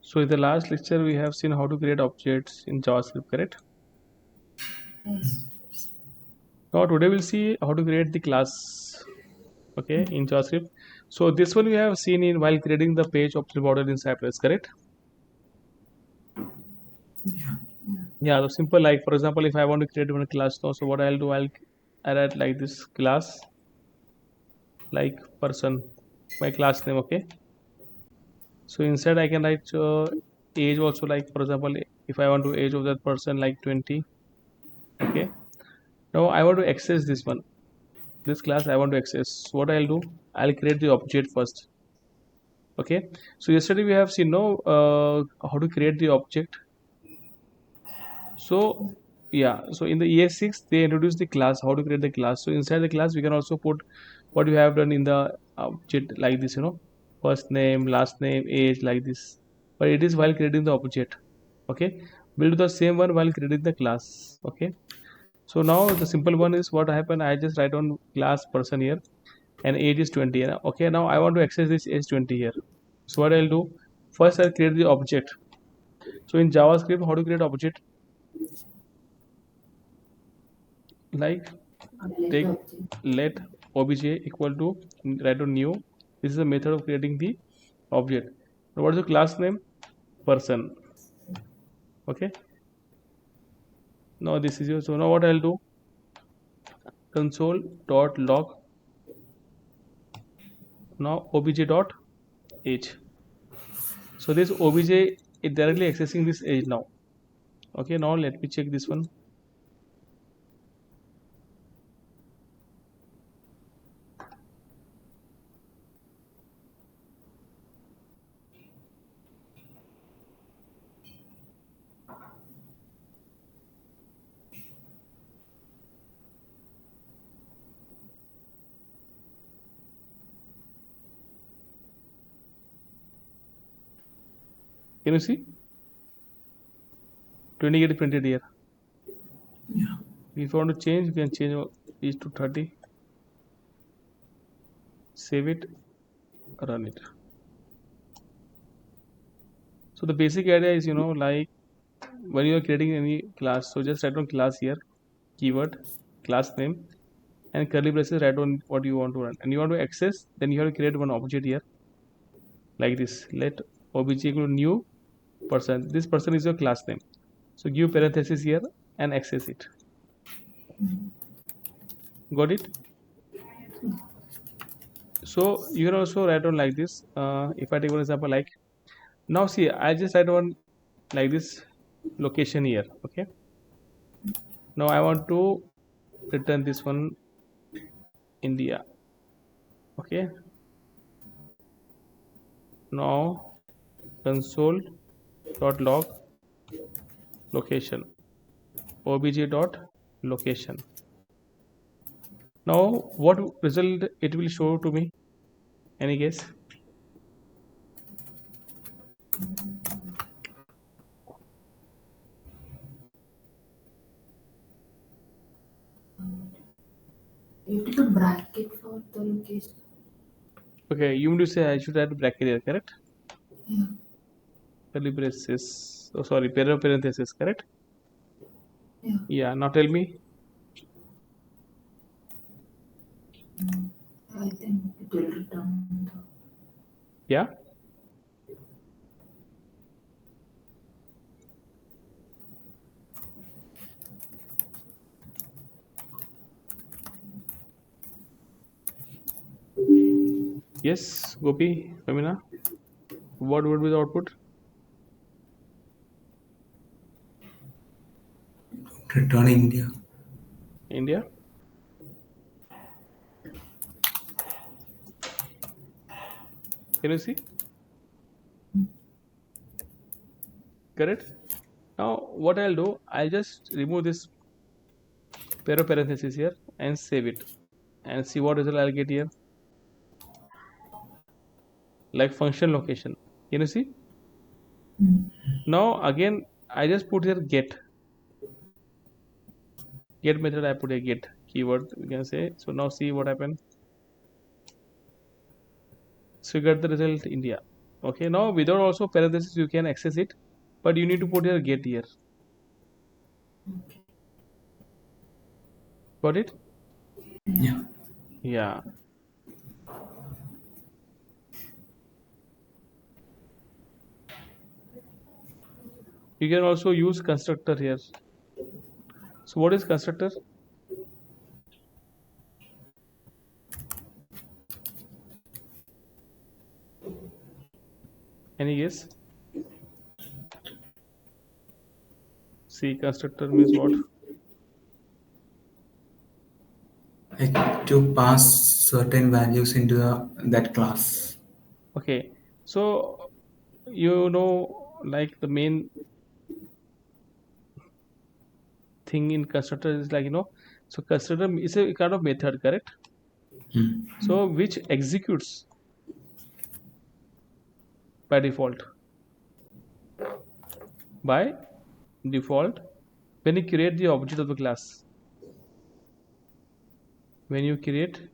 So in the last lecture we have seen how to create objects in JavaScript, correct? Yes. Now today we'll see how to create the class, okay, in JavaScript. So this one we have seen in while creating the page optional border in Cypress, correct? Yeah. Yeah, the simple, like for example, if I want to create one class now, so what I'll do, I'll add like this class, like person, my class name, okay. So inside I can write age also, like for example, if I want to age of that person like 20, okay. Now I want to access this one, this class I want to access. So what I'll do, I'll create the object first, okay. So yesterday we have seen no how to create the object. So yeah, so in the ES6 they introduced the class, how to create the class. So inside the class we can also put what you have done in the object, like this, first name, last name, age, like this. But it is while creating the object, okay. We'll do the same one while creating the class, okay. So now the simple one is what happened, I just write on class person here, and age is 20, okay. Now I want to access this age 20 here. So what I'll do, first I'll create the object. So in JavaScript, how to create object, like Let take object. let obj equal to, write on new. This is a method of creating the object. Now what is the class name, person, okay. Now this is your, so now what I'll do, console dot log, now obj dot age. So this obj is directly accessing this age now, okay. Now let me check this one. Can you see 20 get printed here? Yeah. If you want to change, you can change it to 30, save it, run it. So the basic idea is, like when you are creating any class, so just write on class here, keyword, class name, and curly braces, write on what you want to run, and you want to access, then you have to create one object here, like this. Let obj equal to new person. This person is your class name. So give parenthesis here and access it. Got it? So you can also write on like this. If I take one example, like now see, I just write on like this location here, okay. Now I want to return this one, India, okay. Now console dot log location, obj dot location. Now what result it will show to me, any guess? You have to put bracket for the location. Okay, you mean to say I should add bracket here, correct? Yeah. Curly braces, oh sorry, parenthesis, correct? Yeah. Yeah, now tell me. I think it will return the. Yeah, yes, Gopi, Ramina, what would be the output? Return India. India. Can you see? Correct. Now what I'll do, I'll just remove this pair of parentheses here and save it, and see what result I'll get here, like function location. Can you see? Now again I just put here get method, I put a get keyword, we can say. So now see what happened. So you get the result India. Okay, now without also parenthesis you can access it, but you need to put your get here. Okay. Got it? Yeah. Yeah. You can also use constructor here. So what is constructor? Any guess? See, constructor means what? Like to pass certain values into that class. Okay. So you know, like the main thing in constructor is like, so constructor is a kind of method, correct? Hmm. So which executes by default. By default, when you create the object of the class. When you create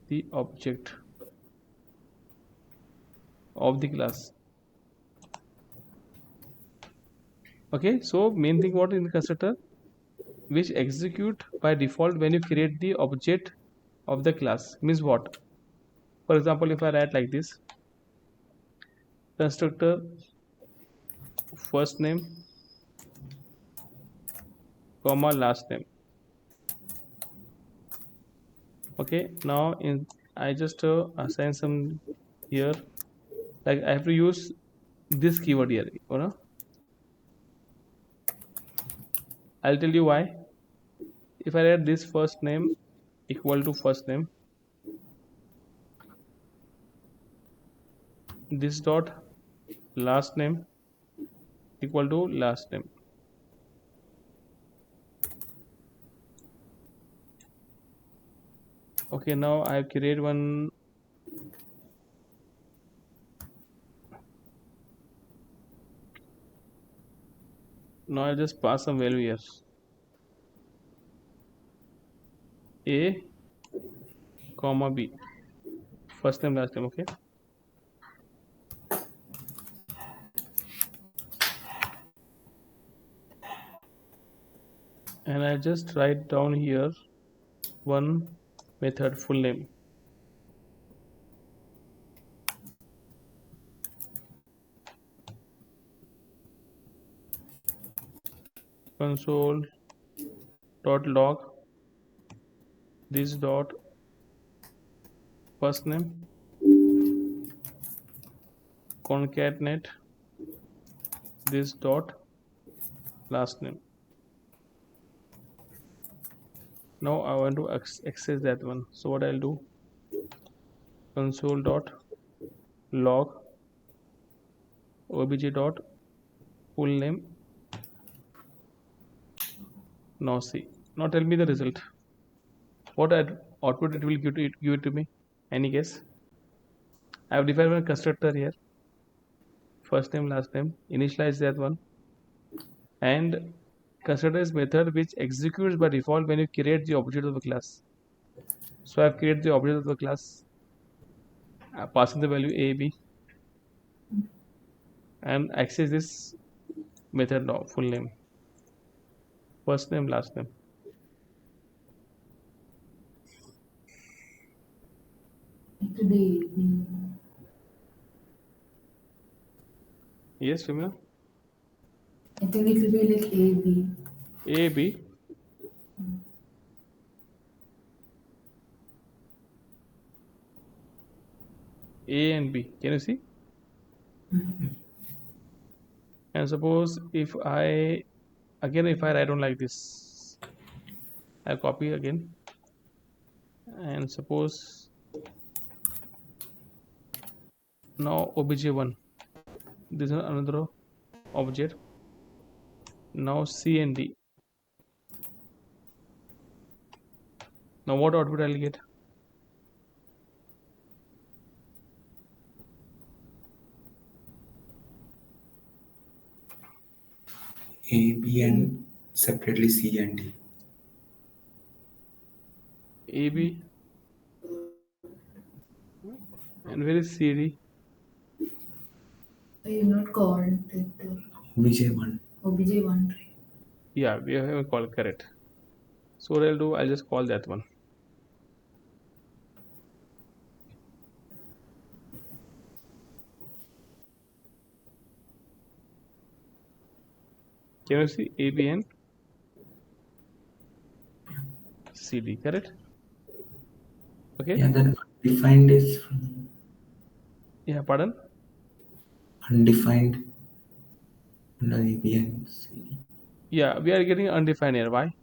the object of the class. Okay, so main thing what in the constructor, which execute by default when you create the object of the class, means what? For example, if I write like this, constructor first name comma last name. Okay, now in I just assign some here, like I have to use this keyword here, I'll tell you why. If I write this first name equal to first name, this dot last name equal to last name. Okay, now I have created one. Now I just pass some value here, a comma b, first name last name. Okay, and I just write down here one method full name, console dot log this dot first name concatenate this dot last name. Now I want to access that one, so what I'll do, console dot log obj dot full name. Now see, now tell me the result, what output it will give it to me. Any guess? I have defined one constructor here, first name last name, initialize that one, and constructor is method which executes by default when you create the object of the class. So I have created the object of the class, passing the value a b, and access this method now full name, first name last name. It will be Yes, Vimla? I think it will be like A B. A b, a and b, can you see? And suppose if I again, if I write on like this, I copy again, and suppose now obj1, this is another object. Now c and d. Now what output I'll get? A, B, and separately C and D. A b And where is CD? I have not called it BJ1. OBJ1, right? Yeah, we have a call, correct. So what I'll do, I'll just call that one. Can you see ABN CD, correct? Yeah, Okay. then undefined is Yeah, pardon? undefined under ABN. Yeah, we are getting undefined here. Why?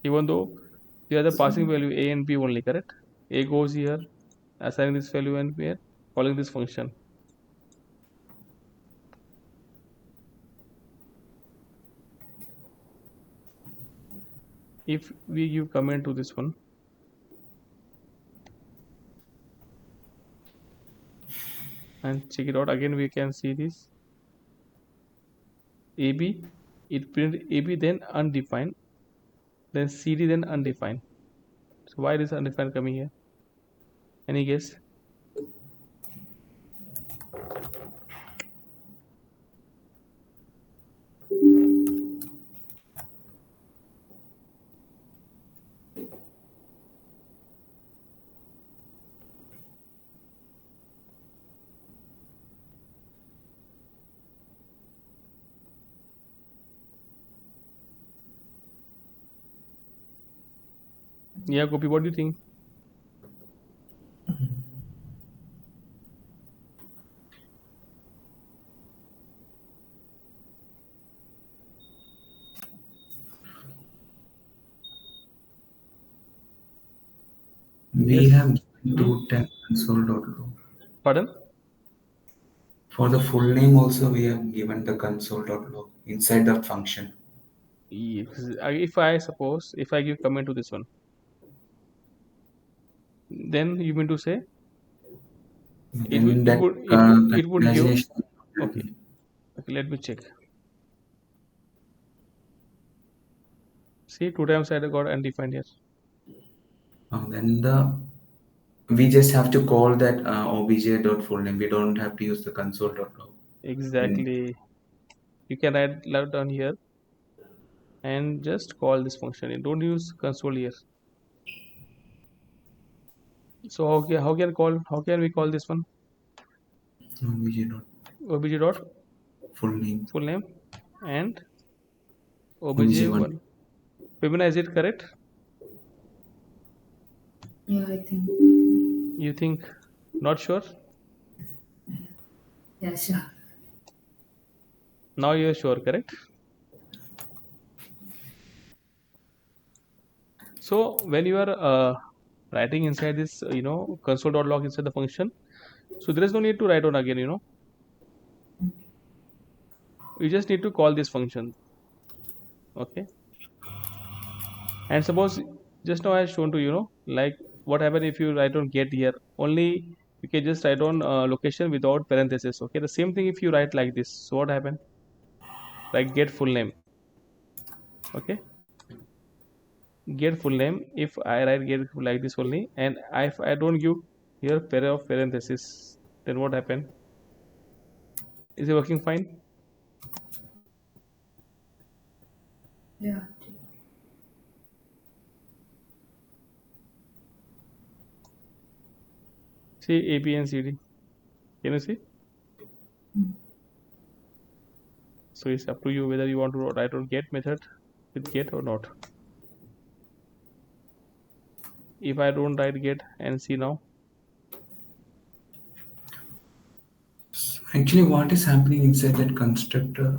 Even though we are the So, passing value A and B only, correct? A goes here, assigning this value and we are calling this function. If we give comment to this one and check it out again, we can see this AB, it print AB then undefined, then CD then undefined. So why is undefined coming here? Any guess? Yeah, Gopi, what do you think? We Yes. have Hmm? two ten console.log. Pardon? For the full name also we have given the console.log inside the function. Yes. If I suppose if I give comment to this one, then you mean to say it would Then it that would it would it would give. congratulations. Okay. Okay, let me check. See, two times I got undefined here. Then the we just have to call that obj.fullname. We don't have to use the console.log. In Exactly. You can write loud down here and just call this function. You don't use console here. So how can we call this one? obj.full Obj dot name. full name and obj obj1. one. Femina, is it correct? yeah, I think. You think not sure? Yeah, sure. Now you are sure, correct? So when you are writing inside this, console.log inside the function, so there is no need to write on again. You just need to call this function. Okay. And suppose just now I have shown to like what happen if you write on get here only, you can just write on location without parenthesis. Okay, the same thing if you write like this, so what happen, like get full name. Okay, get full name, if I write get like this only and if I don't give here pair of parenthesis, then what happen, is it working fine? Yeah. See A B and C D, can you see? So it's up to you whether you want to write on get method with get or not. If I don't write get and see now, Actually, what is happening inside that constructor?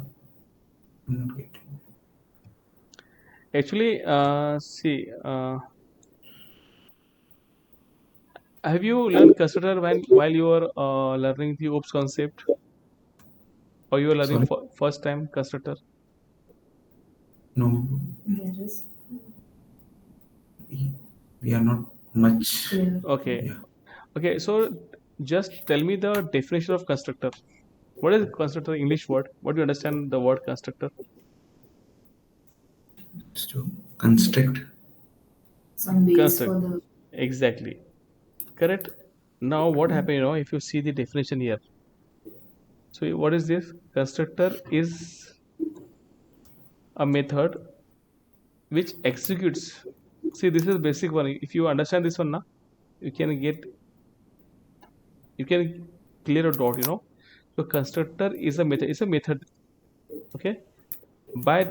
I'm not getting. actually see have you learned constructor while you are learning the oops concept, or you are learning Sorry. first time constructor? No, There is we, we are not much. clear. Okay. Yeah. Okay. So just tell me the definition of constructor. What is constructor English word? What do you understand the word constructor? It's to construct. Some base Construct. for the Exactly. Correct. Now what happened, if you see the definition here. So what is this? Constructor is a method which executes. See, this is basic one. If you understand this one now, you can get you can clear a dot, So constructor is a method. It's a method, okay, by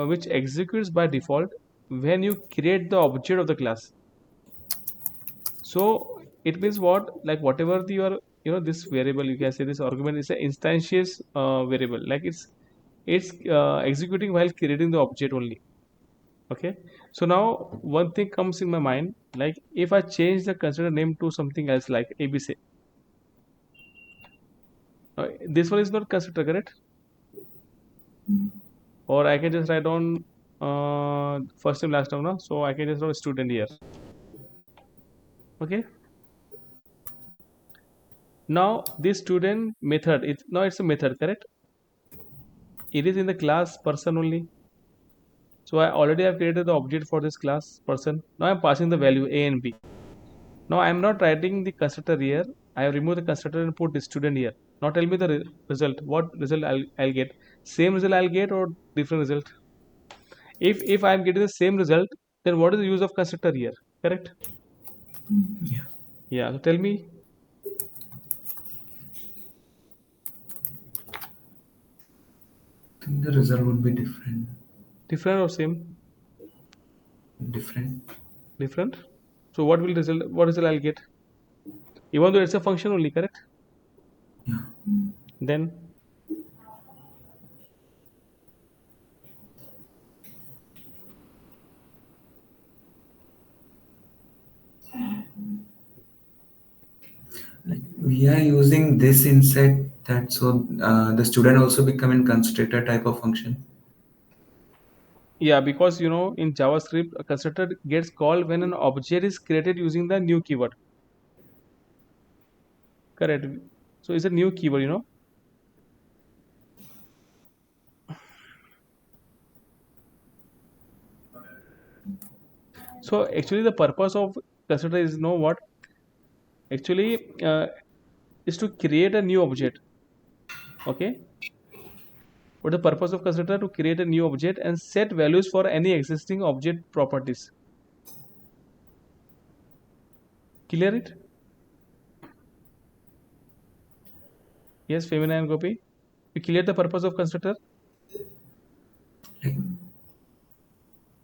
which executes by default when you create the object of the class. So it means what? Like whatever the your this variable, you can say this argument is an instantious variable. Like it's executing while creating the object only. Okay. So now one thing comes in my mind, like if I change the constructor name to something else like ABC, this one is not constructor, correct? Or I can just write on first name last name now. So I can just write student here. Okay. Now this student method, it's a method, correct? It is in the class person only. So I already have created the object for this class person. Now I'm passing the value A and B. Now I'm not writing the constructor here. I have removed the constructor and put the student here. Now tell me the result. What result I'll get? Same result I'll get or different result? If I'm getting the same result, then what is the use of constructor here? Correct? Yeah. Yeah. So tell me, I think the result would be different. different or same? Different. Different. So what will result? What result I'll get? Even though it's a function only, correct? Yeah. Then Like we are using this inside that, so the student also become in constructor type of function. yeah, because in JavaScript, a constructor gets called when an object is created using the new keyword. Correct. So it's a new keyword. So actually, the purpose of constructor is know what? Actually, is to create a new object. Okay. What the purpose of constructor to create a new object and set values for any existing object properties. Clear it? Yes, Femina and Gopi. You clear the purpose of constructor Like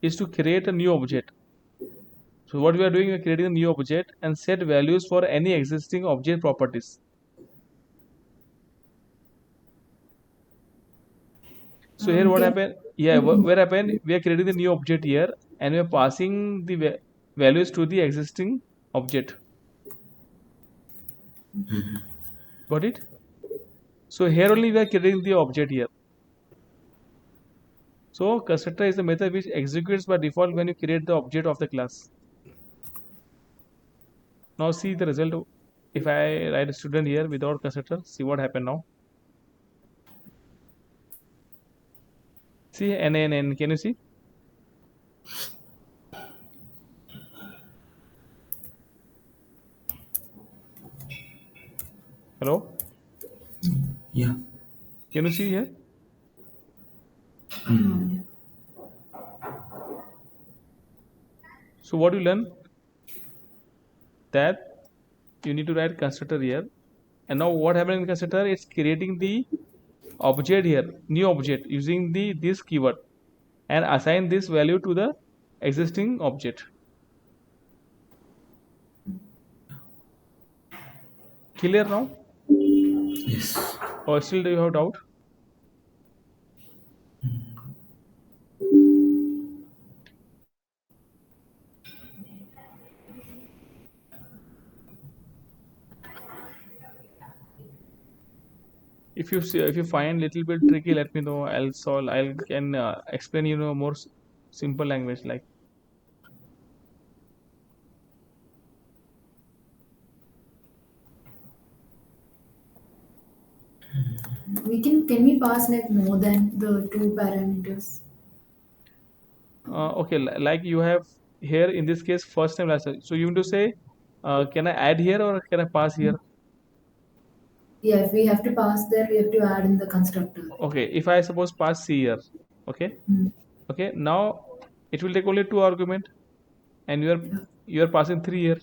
is to create a new object. So what we are doing, we are creating a new object and set values for any existing object properties. So here what Can happened? Yeah, where happened? We are creating the new object here and we are passing the values to the existing object. Got it? So here only we are creating the object here. So constructor is the method which executes by default when you create the object of the class. Now see the result. If I write a student here without constructor, see what happened now. See N N N. Can you see? Hello? yeah. Can you see here? yeah. So what you learn that you need to write constructor here. And now what happened in constructor? It's creating the object here, new object using the this keyword and assign this value to the existing object. Clear now? Yes. Or still do you have doubt? If you find little bit tricky, let me know. I'll solve. I can explain more simple language like. Can we pass like more than the two parameters? Okay, like you have here in this case first name last name. So you need to say, can I add here or can I pass here? Yeah, if we have to pass there, we have to add in the constructor. Okay, if I suppose pass C here, okay, Mm. okay. Now it will take only two argument, and Yeah, you are passing three here.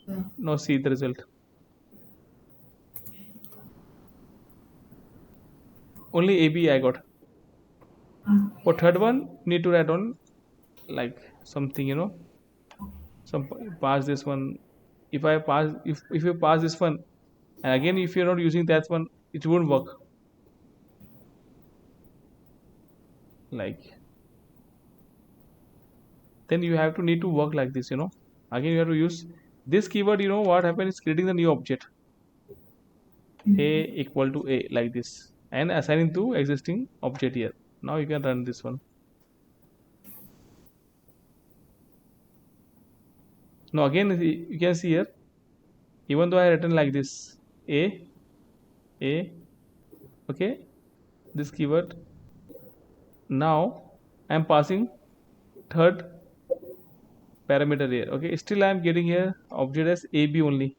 yeah. Now see the result. Only AB I got. Mm. For third one, need to write on like something, some pass this one. If you pass this one, and again if you're not using that one, it won't work. Like then you have to need to work like this. Again you have to use this keyword. What happens is creating the new object a Mm. equal to a like this and assigning to existing object here. Now you can run this one. Now again you can see here, even though I written like this a okay, this keyword. Now I am passing third parameter here. Okay, still I am getting here object as ab only.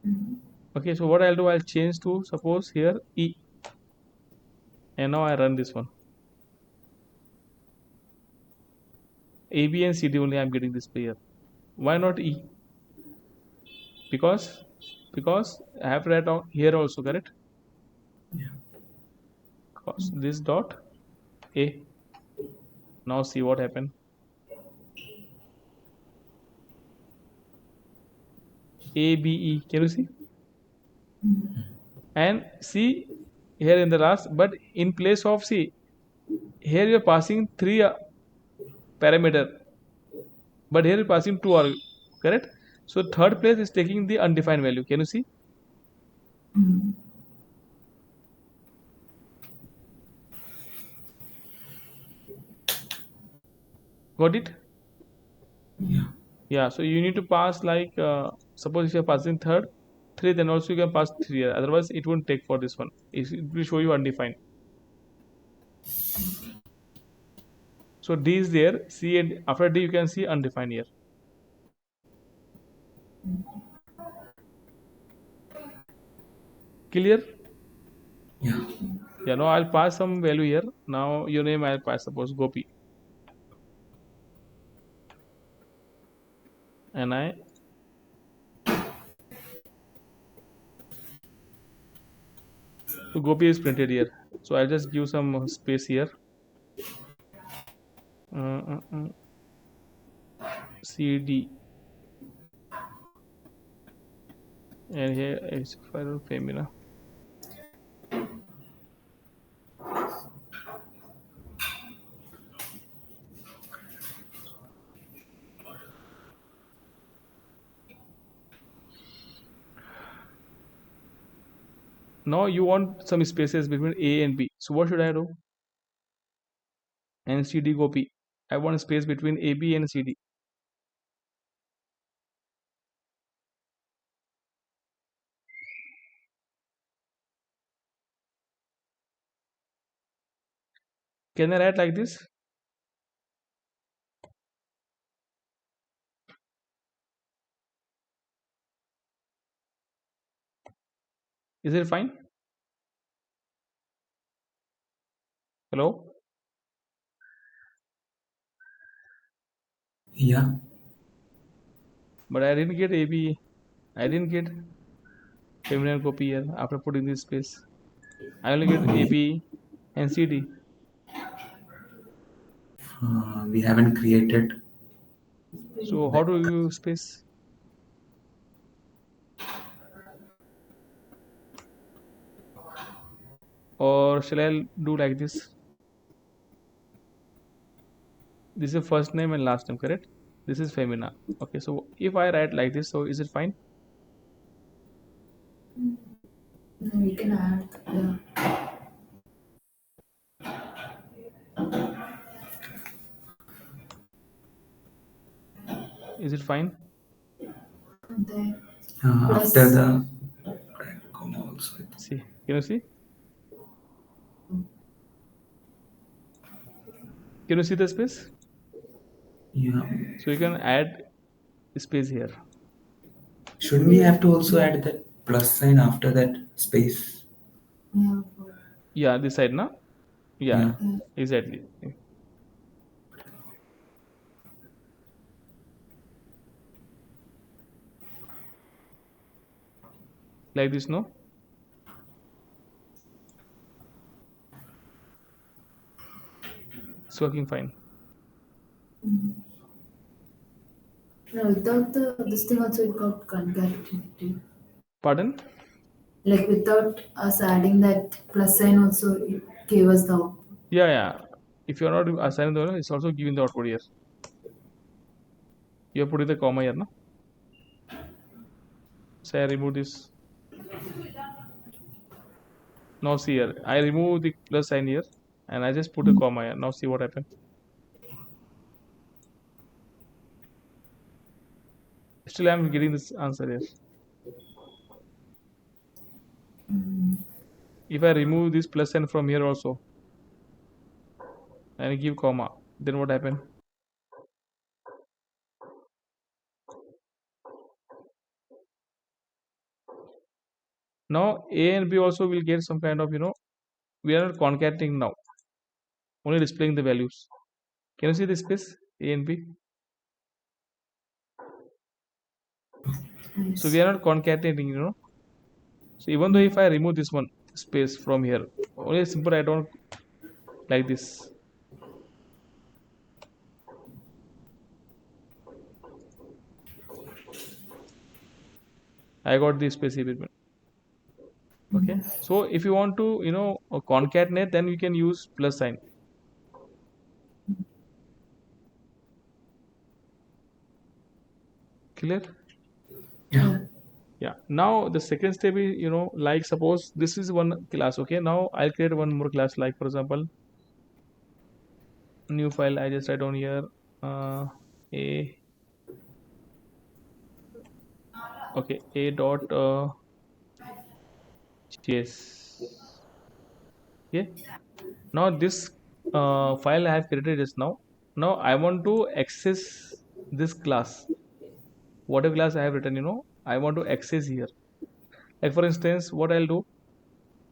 Mm. Okay, so what I'll do, I'll change to suppose here e, and now I run this one. AB and CD only I'm getting this pair. Why not E? Because I have to write out here also, correct? Yeah. Because this dot A. Now see what happened. A B E. Can you see? And C here in the last, but in place of C, here you're passing three parameter, but here you're passing two are correct. So third place is taking the undefined value. Can you see? Mm. Got it? Yeah. Yeah, so you need to pass like suppose if you're passing third, three, then also you can pass three. Otherwise, it won't take for this one. It will show you undefined. So D is there. C and after D you can see undefined here. Clear? Yeah. Yeah. Now I'll pass some value here. Now your name I'll pass suppose Gopi, and so Gopi is printed here. So I'll just give some space here. Uh, uh, uh, C D, and here is for Femina. Now you want some spaces between A and B. So what should I do? And CD Gopi. I want space between AB and CD. Can I write like this? Is it fine? Hello? Yeah. But I didn't get AB. I didn't get feminine copy here after putting this space. I only get We AB and CD. we haven't created So how like do you space? Or shall I do like this? This is first name and last name, correct? This is femina. Okay, so if I write like this, so is it fine? We can add. Yeah. Is it fine? Then After plus. the comma also. See, can you see? Can you see the space? Yeah. So you can add space here. Should we We have to also yeah add that plus sign after that space? yeah Yeah, this side now. Yeah, Yeah. yeah. exactly. Like this, no? It's working fine. No, without the this thing also it got concatenated. Pardon? Like without us adding that plus sign also it gave us the output. Yeah, yeah. If you're not assigning the value, it's also giving the output here. You're putting the comma here, no? Say I remove this. Now see here. I remove the plus sign here and I just put a comma here. Now see what happened. Still I'm getting this answer here. If I remove this plus sign from here also and I give comma, then what happened? Now A and B also will get some kind of, we are not concatenating now, only displaying the values. Can you see this space? A and B. So we Nice. are not concatenating. So even though if I remove this one space from here, only simple I don't like this. I got this space here. Okay. So if you want to, concatenate, then we can use plus sign. Clear? Yeah. Yeah. Yeah. Now the second step is, like suppose this is one class. Okay. Now I'll create one more class. Like for example, new file. I just write down here. A. Okay. A dot js. Okay. Now this file I have created just now. Now I want to access this class. Whatever class I have written, I want to access here. Like for instance, what I'll do,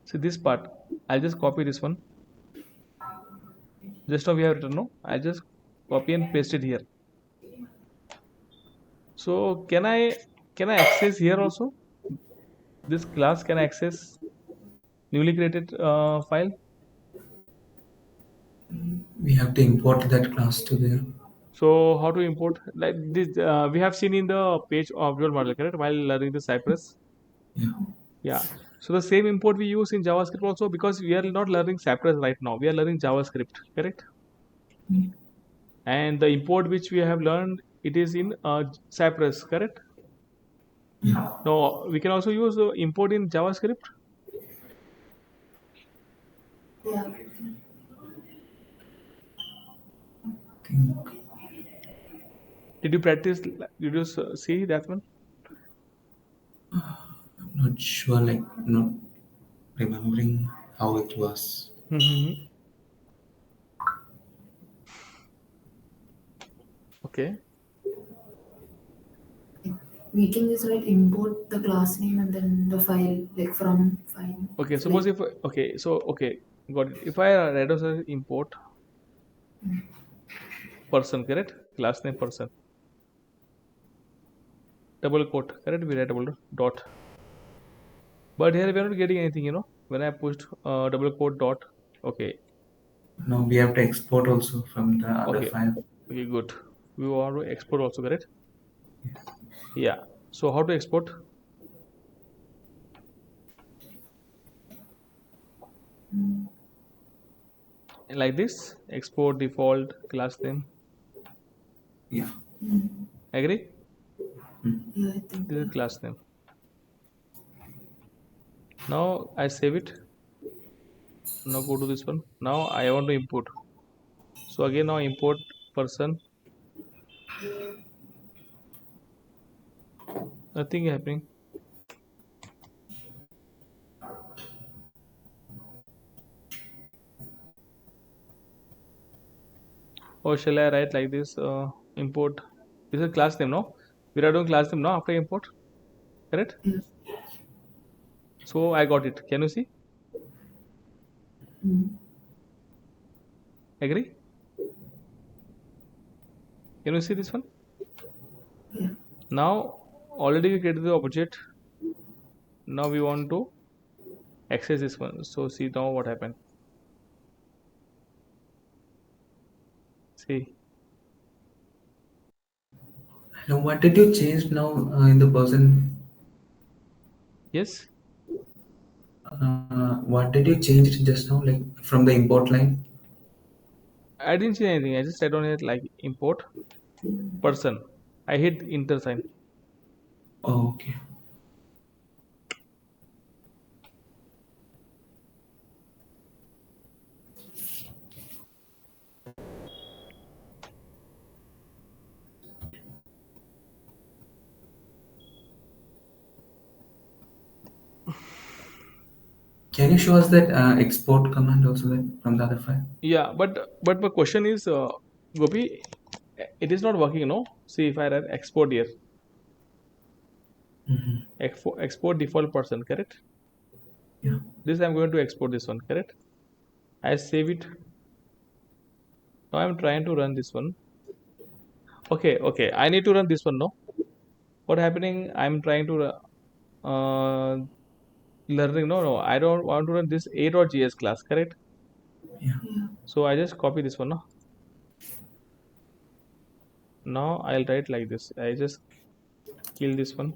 see this part, I'll just copy this one. Just now we have written, no? I'll just copy and paste it here. So can I access here also? This class can I access newly created file? We have to import that class to there. So how to import like this? We have seen in the page of your model, correct? While learning the Cypress. Yeah. Yeah. So the same import we use in JavaScript also because we are not learning Cypress right now. We are learning JavaScript, correct? And the import which we have learned, it is in Cypress, correct? Yeah. Now we can also use import in JavaScript. Yeah. Think Did you practice? Did you see that one? I'm not sure, like not remembering how it was. Mm-hmm. Okay. We can just write import the class name and then the file like from file Okay. like Suppose if okay, so okay, got it. If I write as import person, correct? Class name person, double quote, correct? We write double dot. But here we are not getting anything, when I pushed double quote dot. Okay. No, we have to export also from the other Okay. file. Okay. Good. We want to export also, correct? Yeah. So how to export? Like this. Export default class name. Yeah. Agree? Mm. yeah I think This is yeah. class name. Now I save it. Now go to this one. Now I want to import. So again now import person. Nothing happening. Or shall I write like this? Import. This is class name, no? We are doing class name now after import. Correct? Yeah. So I got it. Can you see? Agree? Can you see this one? Yeah. Now already we created the object. Now we want to access this one. So see now what happened. See. Now, what did you change now in the person? Yes. What did you change it just now, like from the import line? I didn't change anything. I just said on it like import person. I hit enter sign. Oh, okay. Can you show us that export command also that from the other file? Yeah, but my question is, Gopi, it is not working, no? See if I write export here, export default person, correct? Yeah. This I'm going to export this one, correct? I save it. Now I'm trying to run this one. Okay. I need to run this one, no? What happening? I'm trying to learning. No. I don't want to run this a.js class, correct? Yeah. Yeah. So I just copy this one, no? Now I'll write like this. I just kill this one.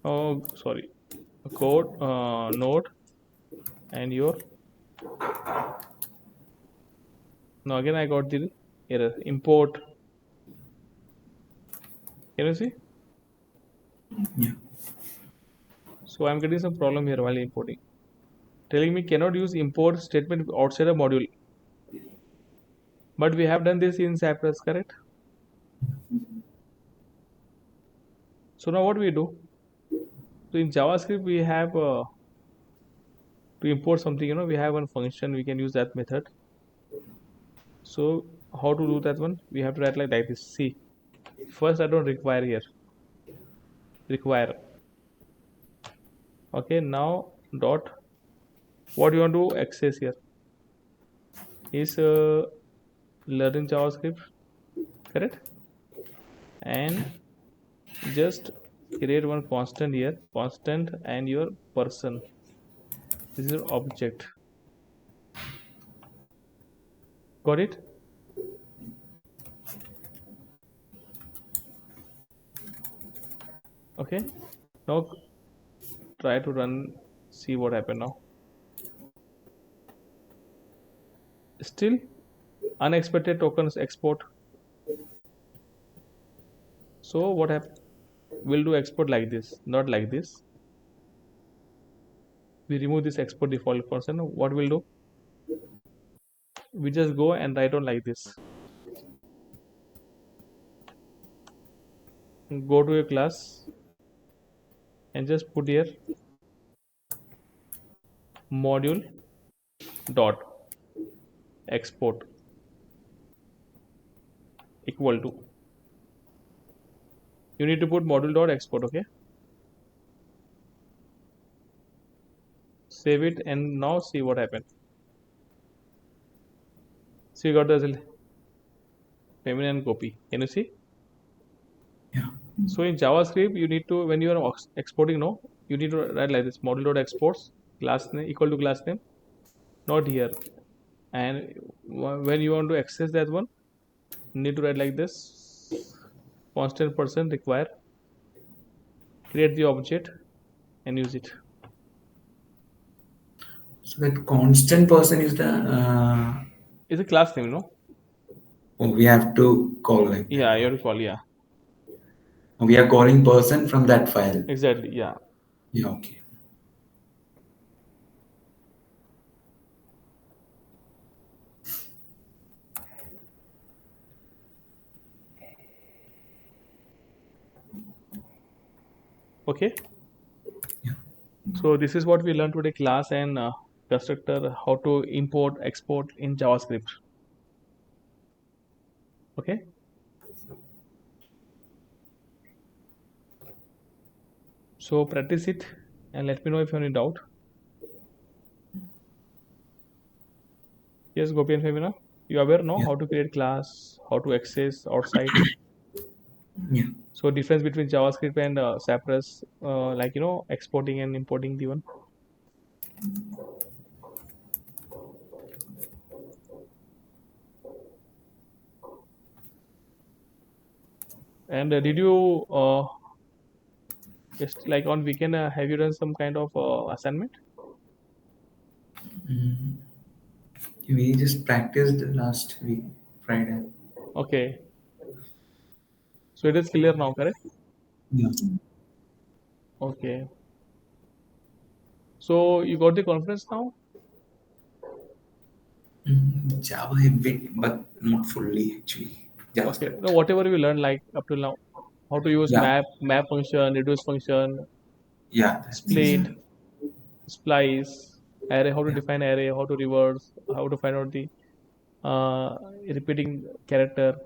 Oh, sorry. Code node and your. Now again I got the error. Import. Can you see? Yeah. So I'm getting some problem here while importing. Telling me cannot use import statement outside a module. But we have done this in Cypress, correct? So now what we do? So in JavaScript we have to import something. We have one function. We can use that method. So how to do that one? We have to write like this. See, first I don't require here. Require. Okay. Now dot. What you want to access here is learning JavaScript, correct? And just create one constant here, constant and your person. This is your object. Got it? Okay. Now try to run, see what happened now. Still unexpected tokens export. So what happened? We'll do export like this, not like this. We remove this export default person. What we'll do? We just go and write on like this. Go to a class and just put here module dot export equal to, you need to put module dot export. Okay, save it and now see what happened. So you got the feminine copy. Can you see? Yeah. So in JavaScript you need to, when you are exporting, no, you need to write like this: module dot exports class name equal to class name, not here. And when you want to access that one, you need to write like this: constant person require, create the object and use it. So that constant person is the It's a class name, no? oh, we have to call like that. Yeah, you have to call, yeah. We are calling person from that file. Exactly. Yeah. Yeah, okay. Okay. Yeah. So this is what we learned today, class and constructor, how to import, export in JavaScript. Okay. So practice it and let me know if you have any doubt. Yes, Gopi and Femina, you are aware now Yeah. how to create class, how to access outside. Yeah. So difference between JavaScript and Cypress, like exporting and importing the one. And did you just like on weekend have you done some kind of assignment? Mm, we just practiced last week, Friday. Okay, so it is clear now, correct? Yeah. Okay, so you got the conference now. Java a bit, but not fully actually. Okay, no, JavaScript. whatever you learned like up till now, how to use Yeah. map function, reduce function, Yeah, that's it. split, splice, array, how to Yeah. define array, how to reverse, how to find out the uh, repeating character.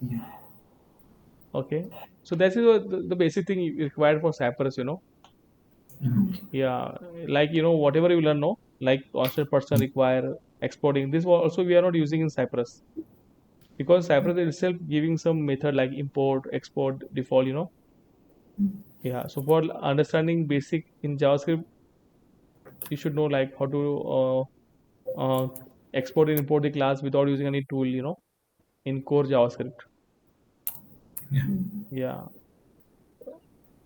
Yeah. Okay, so that is the basic thing required for Cypress. Okay. Yeah, like whatever you learn, no, like constant person require exporting. This also we are not using in Cypress because Cypress is itself giving some method like import, export, default. Yeah, so for understanding basic in JavaScript, you should know like how to uh, export and import the class without using any tool, in core JavaScript. Yeah. Yeah,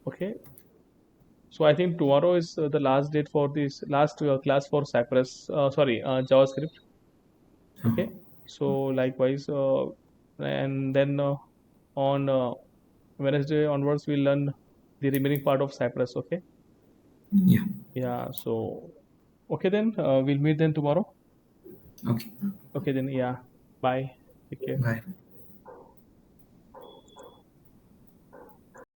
okay. So I think tomorrow is the last date for this last class for Cypress. Sorry, JavaScript. Uh-huh. Okay. So likewise, and then on Wednesday onwards, we'll learn the remaining part of Cypress. Okay. Yeah. Yeah. So okay then, we'll meet then tomorrow. Okay. Okay then. Yeah. Bye. Take care. Bye.